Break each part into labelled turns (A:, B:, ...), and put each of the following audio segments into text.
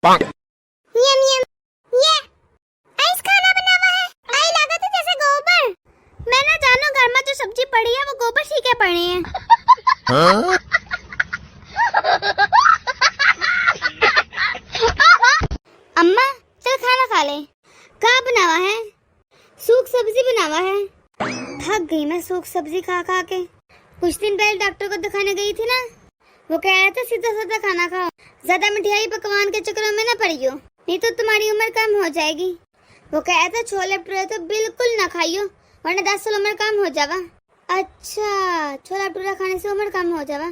A: यम यम, ये आइस खाना बना हुआ है। आई लागत है जैसे गोबर। मैं ना जानू घर में जो सब्जी पड़ी है वो गोबर सीखे पड़ी है। अम्मा चल खाना खा ले। क्या बना हुआ है? सूख सब्जी बना हुआ है। थक गई मैं सूख सब्जी खा खा के। कुछ दिन पहले डॉक्टर को दिखाने गई थी ना, वो कह रहा था सीधा साधा खाना खाओ, ज्यादा मिठाई पकवान के चक्करों में ना पड़ियो, नहीं तो तुम्हारी उम्र कम हो जाएगी। वो कह रहा था छोले भटूरे तो बिल्कुल ना खाइयो वरना 10 साल उम्र कम हो जावा। अच्छा, छोला भटूरा खाने से उम्र कम हो जावा,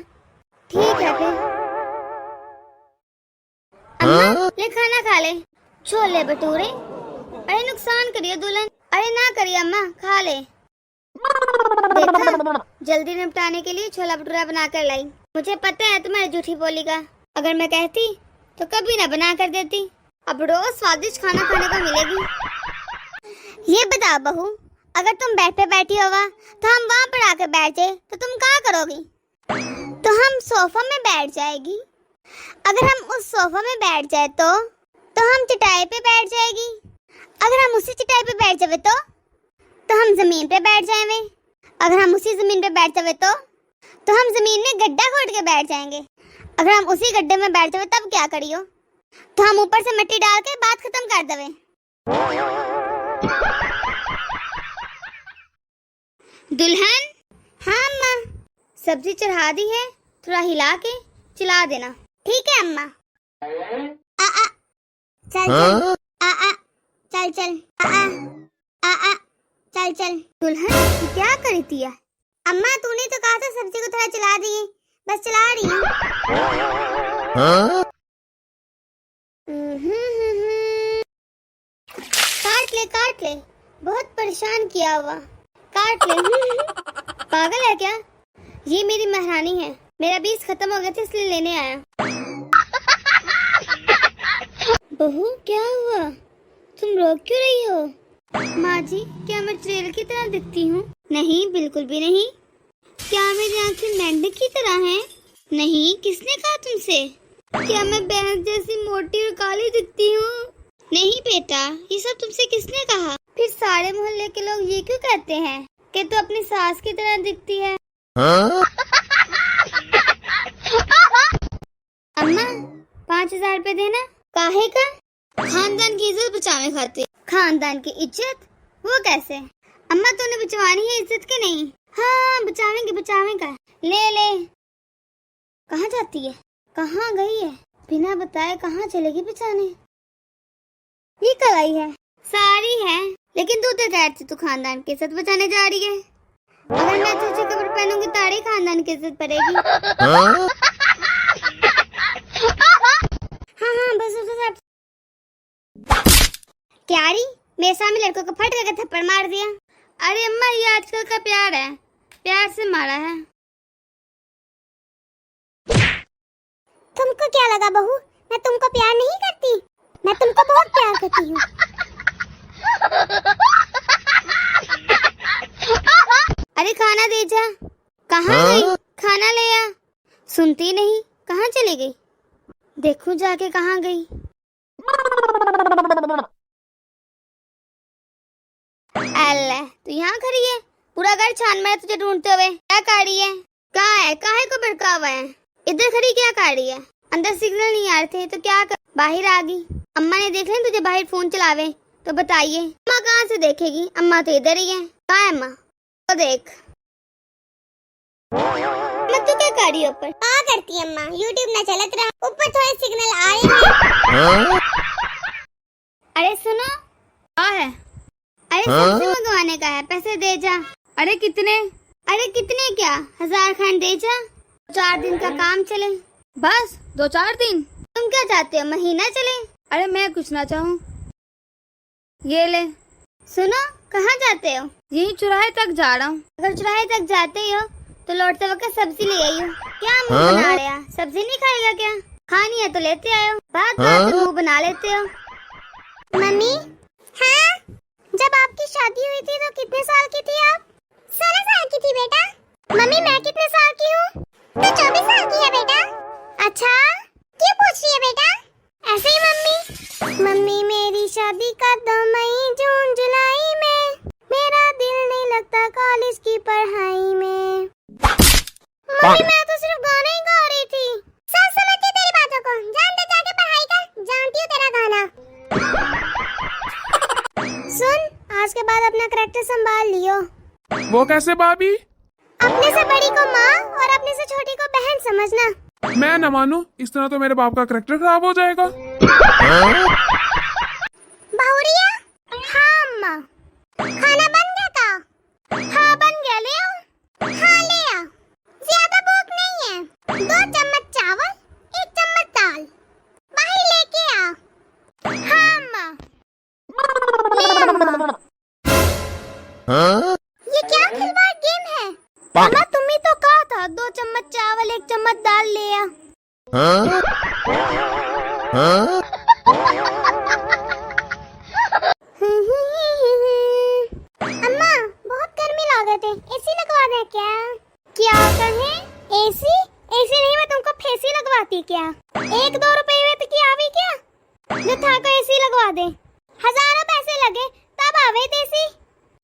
A: ठीक है फिर। अम्मा ले खाना खा ले। छोले भटूरे? अरे नुकसान करिए दुल्हन। अरे ना करिए अम्मा, खा ले। देखा, जल्दी निपटाने के लिए छोला भटूरा बना कर लाई। मुझे पता है तुम्हारी झूठी बोली का, अगर मैं कहती तो कभी ना बना कर देती। अब रोज स्वादिष्ट खाना खाने को मिलेगी। ये बताओ बहू, अगर तुम बेड पे बैठी होगा तो हम वहाँ पर आकर बैठ जाए तो तुम क्या करोगी? तो हम सोफा में बैठ जाएगी। अगर हम उस सोफा में बैठ जाए तो हम चटाई पे बैठ जाएगी। अगर हम उसी चटाई पे बैठ जावे तो हम जमीन पे बैठ जाएंगे। अगर हम उसी जमीन पे बैठ जावे तो हम जमीन में गड्ढा खोद के बैठ जाएंगे। अगर हम उसी गड्ढे में बैठ जावे तब क्या करियो? तो हम ऊपर से मिट्टी डाल के बात खत्म कर देवे। दुल्हन? हाँ अम्मा। सब्जी चढ़ा दी है, थोड़ा हिला के चिल्ला देना। ठीक है अम्मा। आ आ चल चल, आ आ चल चल, आ आ चल चल। दुल्हन क्या करती है? अम्मा तूने तो कहा था सब्जी को थोड़ा चला दिए, बस चला रही हूँ। काट ले, बहुत परेशान किया हुआ। काट ले। पागल है क्या? ये मेरी महारानी है, मेरा बीज खत्म हो गया था इसलिए लेने आया। बहू क्या हुआ, तुम रो क्यों रही हो? माँ जी, क्या मैं चुड़ैल की तरह दिखती हूँ? नहीं, बिल्कुल भी नहीं। क्या मेरी आंखें मेंढक की तरह हैं? नहीं, किसने कहा तुमसे? क्या मैं भैंस जैसी मोटी और काली दिखती हूँ? नहीं बेटा, ये सब तुमसे किसने कहा? फिर सारे मोहल्ले के लोग ये क्यों कहते हैं कि तू अपनी सास की तरह दिखती है? अम्मा 5000 रुपए देना। काहे का? खानदान की इज्जत बचाने खातिर। खानदान की इज्जत? वो कैसे? अम्मा तूने बचवानी है इज्जत के नहीं? हाँ बचावेंगे। ले ले। कहाँ जाती है? कहाँ गई है? बिना बताए कहाँ चलेगी बचाने? ये कल आई है? सारी है, लेकिन तू तो कहती तू खानदान की इज्जत बचाने जा रही है। अगर मैं अच्छे कपड़े पहनूंगी तारी खानदान की इज्जत पड़ेगी। हाँ बस क्या रही? मेरे सामने लड़कों को फट करके थप्पड़ मार दिया। अरे अम्मा ये आजकल का प्यार है, प्यार से मारा है। तुमको क्या लगा बहू, मैं तुमको प्यार नहीं करती? मैं तुमको बहुत प्यार करती हूँ। अरे खाना दे जा। कहाँ गई? खाना ले आ। सुनती नहीं, कहाँ चली गई? देखूं जाके कहाँ गई। अल्लाह, तू यहाँ खड़ी है? पूरा घर छान मारा तुझे ढूंढते हुए। क्या कर रही है? कहाँ है? काहे को भड़का हुआ है? इधर खड़ी क्या कर रही है? अंदर सिग्नल नहीं आ रहे थे तो क्या कर? बाहर आ गई। अम्मा ने देख लिया तुझे बाहर फोन चलावे तो बताइए। अम्मा कहाँ से देखेगी? अम्मा तो इधर ही है। कहाँ है अम्मा? तो देख। मैं तू क्या कर रही है ऊपर? क्या करती है अम्मा? यूट्यूब ना चलत रहा, ऊपर थोड़े सिग्नल आ रहे हैं। अरे सुनो। क्या है? अरे सब्जी मंगवाने का है, पैसे दे जा। अरे कितने? अरे कितने क्या, 1000 खंड दे जा, 4 दिन का काम चले।
B: बस 2-4 दिन?
A: तुम क्या चाहते हो, महीना चले?
B: अरे मैं कुछ ना चाहूँ, ये ले।
A: सुनो, कहाँ जाते हो?
B: यही चौराहे तक जा रहा हूँ।
A: अगर चौराहे तक जाते हो तो लौटते वक्त सब्जी ले आई हो। क्या मुंह बना रहे हो? सब्जी नहीं खाएगा क्या? खानी है तो लेते आयो, बात बात मुंह बना लेते हो। मम्मी? हाँ? जब आपकी शादी हुई थी तो कितने साल की थी आप? 16 साल की थी बेटा। मम्मी मैं कितने साल की हूँ? तो 24 साल की है बेटा। अच्छा, क्यों पूछ रही है बेटा? ऐसे ही मम्मी। मम्मी मेरी शादी कर दो मई जून जुलाई में, मेरा दिल नहीं लगता कॉलेज की पढ़ाई में। मम्मी मैं तो सिर्फ गाना ही गा रही थी। सब समझती तेरी बातों को, जान दे जाके पढ़ाई कर, जानती हूँ तेरा गाना। सुन, आज के बाद अपना करैक्टर संभाल लियो।
C: वो कैसे भाभी?
A: अपने से बड़ी को माँ और अपने से छोटी को बहन समझना।
C: मैं न मानूं, इस तरह तो मेरे बाप का करैक्टर खराब हो जाएगा।
A: बहुरिया? हाँ अम्मा। खाना बन गया था? हाँ बन गया, ले आओ। हाँ ले आ। ज्यादा भूख नहीं है, 2 चम्मच चावल 1 चम्मच दाल, बाहर लेके आ। हाँ अम्मा। ले अम्मा। ये क्या खिलवाड़ गेम है? अम्मा तुम ही तो कहा था 2 चम्मच चावल 1 चम्मच दाल ले आ। अम्मा बहुत गर्मी लागत है, एसी लगवा दे क्या? क्या कहे? एसी? एसी नहीं, मैं तुमको फेसी लगवाती क्या? 1-2 रुपए में की आवी क्या? जो था को एसी लगवा दे। हजारों पैसे लगे तब आवे देसी।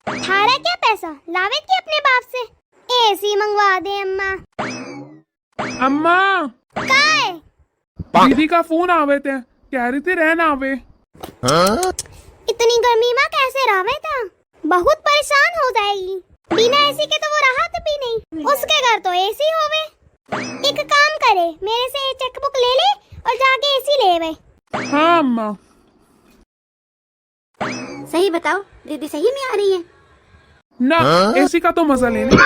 A: थारा क्या पैसा लावे के अपने बाप से? एसी मंगवा दे अम्मा।
C: अम्मा,
A: काय?
C: दीदी का फोन आवे थे, कह रही थी रहना आवे।
A: इतनी गर्मी में कैसे रहे था? बहुत परेशान हो जाएगी। बिना एसी के तो वो राहत भी नहीं, उसके घर तो एसी होवे। एक काम करे, मेरे से चेकबुक ले ले और जाके एसी ले वे।
C: हाँ अम्मा।
B: सही बताओ, दीदी सही में आ रही है?
C: ना, एसी का तो मजा लेने।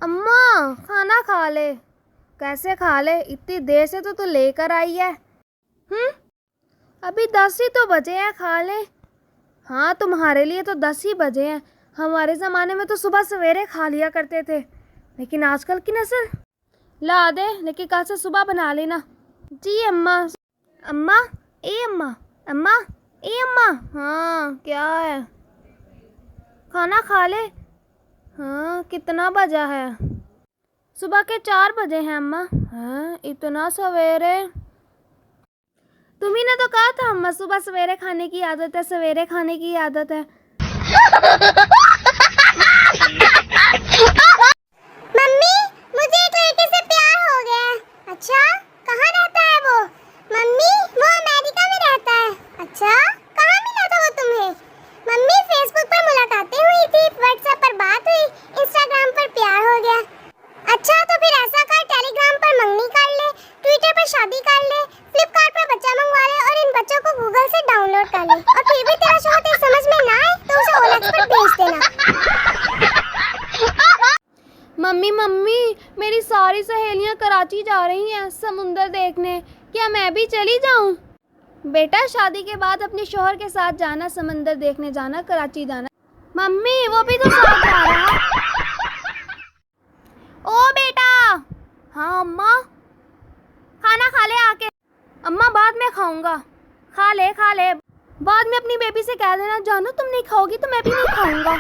B: अम्मा खाना खा ले। कैसे खा ले? इतनी देर से तो तू लेकर आई है। अभी 10 ही तो बजे हैं, खा ले। हाँ तुम्हारे लिए तो 10 ही बजे हैं, हमारे ज़माने में तो सुबह सवेरे खा लिया करते थे। लेकिन आजकल की नस्ल ला दे, लेकिन कल से सुबह बना लेना। जी अम्मा। अम्मा ए अम्मा, अम्मा ए अम्मा। हाँ क्या है? खाना खा ले। हाँ कितना बजा है? सुबह के 4 बजे हैं अम्मा। हाँ इतना सवेरे? तुम्ही ने तो कहा था अम्मा सुबह सवेरे खाने की आदत है, सवेरे खाने की आदत है।
A: मम्मी मुझे एक लड़के से प्यार हो गया है। अच्छा कहाँ रहता है वो? मम्मी वो अमेरिका में रहता है। अच्छा कहाँ मिला था वो तुम्हें? मम्मी फेसबुक पर मुलाकातें हुई थी, व्हाट्सएप पर बात हुई, इंस्टाग्राम पर प्यार हो गया। अच्छा तो फिर ऐसा कर, टेलीग्राम पर मंगनी कर ले, ट्विटर पर शादी कर ले, फ्लिपकार्ट पर बच्चा मंगवा ले और इन बच्चों को गूगल से डाउनलोड कर ले। और फिर भी तेरा शौहर तेरी समझ में ना आए तो उसे ओएलएक्स पर भेज देना।
B: मम्मी मम्मी मेरी सारी सहेलियां कराची जा रही हैं समुंदर देखने, क्या मैं भी चली जाऊं? बेटा शादी के बाद अपने शौहर के साथ जाना, समंदर देखने जाना, कराची जाना। मम्मी वो भी तो साथ जा रहा है। ओ बेटा। हाँ अम्मा। खाना खा ले आके। अम्मा बाद में खाऊंगा। खा ले बाद में अपनी बेबी से कह देना, जानो तुम नहीं खाओगी तो मैं भी नहीं खाऊंगा।